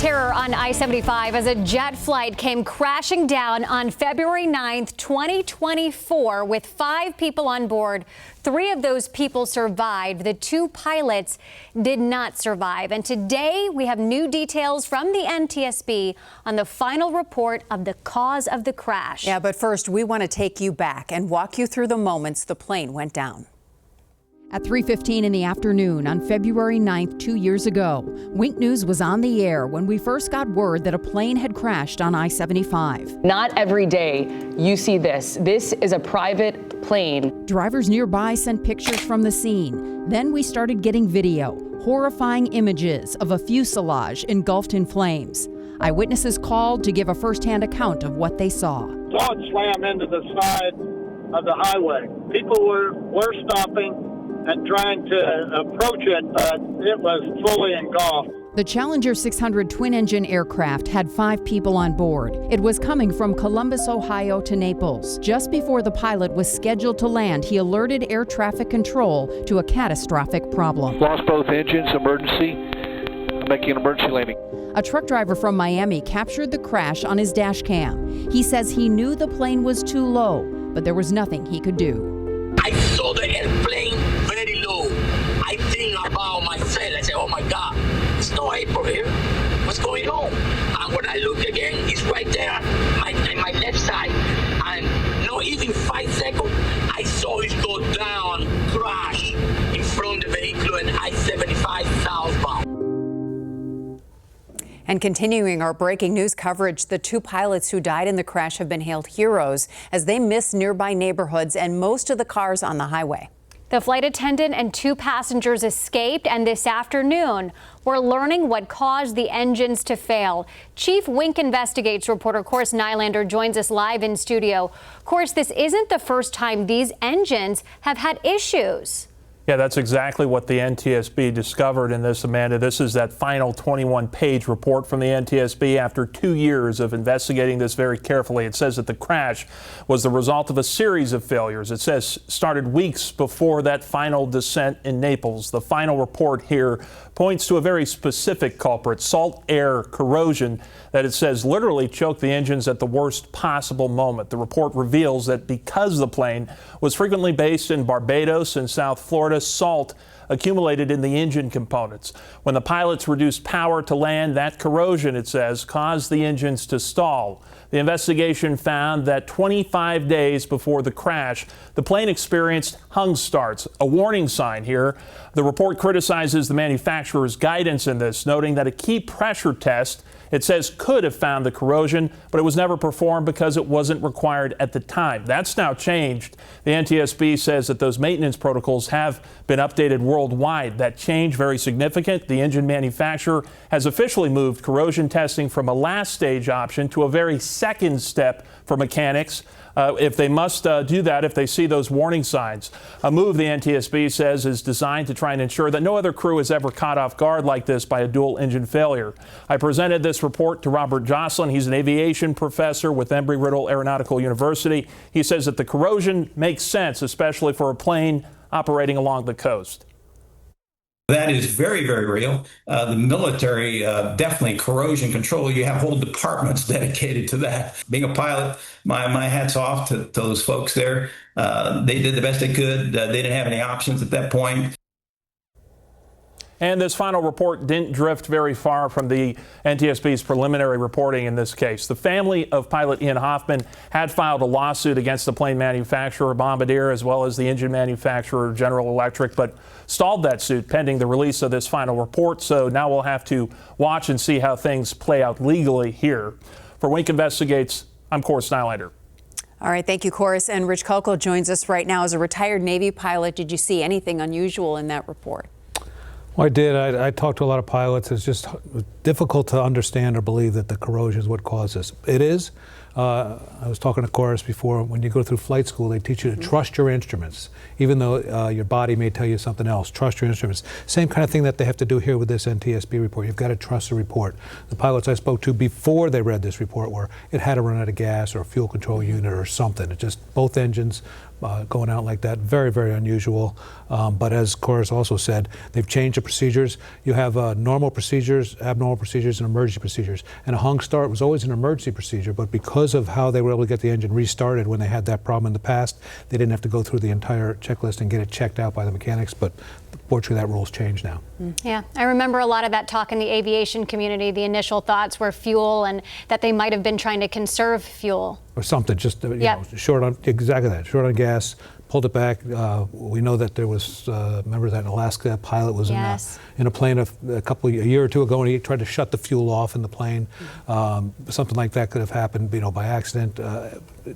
terror on I-75 as a jet flight came crashing down on February 9th, 2024, with 5 people on board. 3 of those people survived. The 2 pilots did not survive. And today we have new details from the NTSB on the final report of the cause of the crash. Yeah, but first we want to take you back and walk you through the moments the plane went down. At 3:15 in the afternoon on February 9th, 2 years ago, Wink News was on the air when we first got word that a plane had crashed on I-75. Not every day you see this. This is a private plane. Drivers nearby sent pictures from the scene. Then we started getting video, horrifying images of a fuselage engulfed in flames. Eyewitnesses called to give a first-hand account of what they saw. Saw it slam into the side of the highway. People were stopping and trying to approach it, but it was fully engulfed. The Challenger 600 twin-engine aircraft had 5 people on board. It was coming from Columbus, Ohio to Naples. Just before the pilot was scheduled to land, he alerted air traffic control to a catastrophic problem. Lost both engines, emergency. I'm making an emergency landing. A truck driver from Miami captured the crash on his dash cam. He says he knew the plane was too low, but there was nothing he could do. I saw the airplane very low. I think about myself. I said, oh my God, there's no April here. What's going on? And when I look again, it's right there on my left side. And not even 5 seconds, I saw it go down, crash in front of the vehicle and I-75 southbound. And continuing our breaking news coverage, the 2 pilots who died in the crash have been hailed heroes as they missed nearby neighborhoods and most of the cars on the highway. The flight attendant and 2 passengers escaped, and this afternoon we're learning what caused the engines to fail. Chief Wink Investigates reporter Course Nylander joins us live in studio. Course, this isn't the first time these engines have had issues. Yeah, that's exactly what the NTSB discovered in this, Amanda. This is that final 21-page report from the NTSB after 2 years of investigating this very carefully. It says that the crash was the result of a series of failures. It says started weeks before that final descent in Naples. The final report here points to a very specific culprit, salt air corrosion, that it says literally choked the engines at the worst possible moment. The report reveals that because the plane was frequently based in Barbados and South Florida, salt accumulated in the engine components. When the pilots reduced power to land, that corrosion, it says, caused the engines to stall. The investigation found that 25 days before the crash, the plane experienced hung starts, a warning sign here. The report criticizes the manufacturer's guidance in this, noting that a key pressure test, it says, could have found the corrosion, but it was never performed because it wasn't required at the time. That's now changed. The NTSB says that those maintenance protocols have been updated worldwide. That change, very significant. The engine manufacturer has officially moved corrosion testing from a last stage option to a very second step for mechanics. If they must do that, if they see those warning signs. A move, the NTSB says, is designed to try and ensure that no other crew is ever caught off guard like this by a dual engine failure. I presented this report to Robert Jocelyn. He's an aviation professor with Embry-Riddle Aeronautical University. He says that the corrosion makes sense, especially for a plane operating along the coast. That is very, very real. The military, definitely corrosion control. You have whole departments dedicated to that. Being a pilot, my hat's off to those folks there. They did the best they could. They didn't have any options at that point. And this final report didn't drift very far from the NTSB's preliminary reporting in this case. The family of pilot Ian Hoffman had filed a lawsuit against the plane manufacturer Bombardier as well as the engine manufacturer General Electric, but stalled that suit pending the release of this final report. So now we'll have to watch and see how things play out legally here. For Wink Investigates, I'm Course Nylander. All right, thank you, Course. And Rich Kulko joins us right now as a retired Navy pilot. Did you see anything unusual in that report? Well, I did. I talked to a lot of pilots. It's just difficult to understand or believe that the corrosion is what caused this. It is. I was talking to Chorus before, when you go through flight school, they teach you to trust your instruments, even though your body may tell you something else. Trust your instruments. Same kind of thing that they have to do here with this NTSB report. You've got to trust the report. The pilots I spoke to before they read this report were, it had to run out of gas or a fuel control unit or something. It just, both engines going out like that, very, very unusual. But as Chorus also said, they've changed the procedures. You have normal procedures, abnormal procedures, and emergency procedures. And a hung start was always an emergency procedure, but because of how they were able to get the engine restarted when they had that problem in the past, they didn't have to go through the entire checklist and get it checked out by the mechanics. But fortunately, that rule's changed now. Yeah, I remember a lot of that talk in the aviation community. The initial thoughts were fuel and that they might have been trying to conserve fuel. Or something, just you know, short on, exactly that, short on gas, pulled it back. We know that there was, remember that Alaska pilot was in a plane a year or two ago, and he tried to shut the fuel off in the plane. Something like that could have happened, you know, by accident.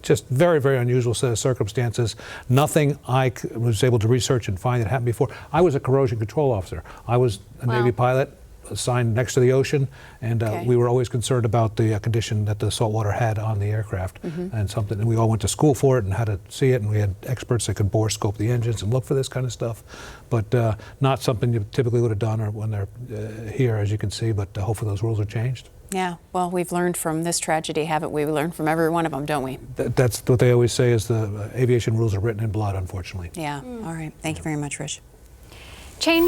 Just very, very unusual set of circumstances. Nothing I was able to research and find that happened before. I was a corrosion control officer. I was a Navy pilot assigned next to the ocean, and we were always concerned about the condition that the saltwater had on the aircraft, and something. And we all went to school for it and had to see it, and we had experts that could bore scope the engines and look for this kind of stuff, but not something you typically would have done or when they're here, as you can see. But hopefully those rules are changed. Yeah, well, we've learned from this tragedy, haven't we? We learned from every one of them, don't we? That's what they always say, is the aviation rules are written in blood, unfortunately. Yeah, all right. Thank you very much, Rich. Change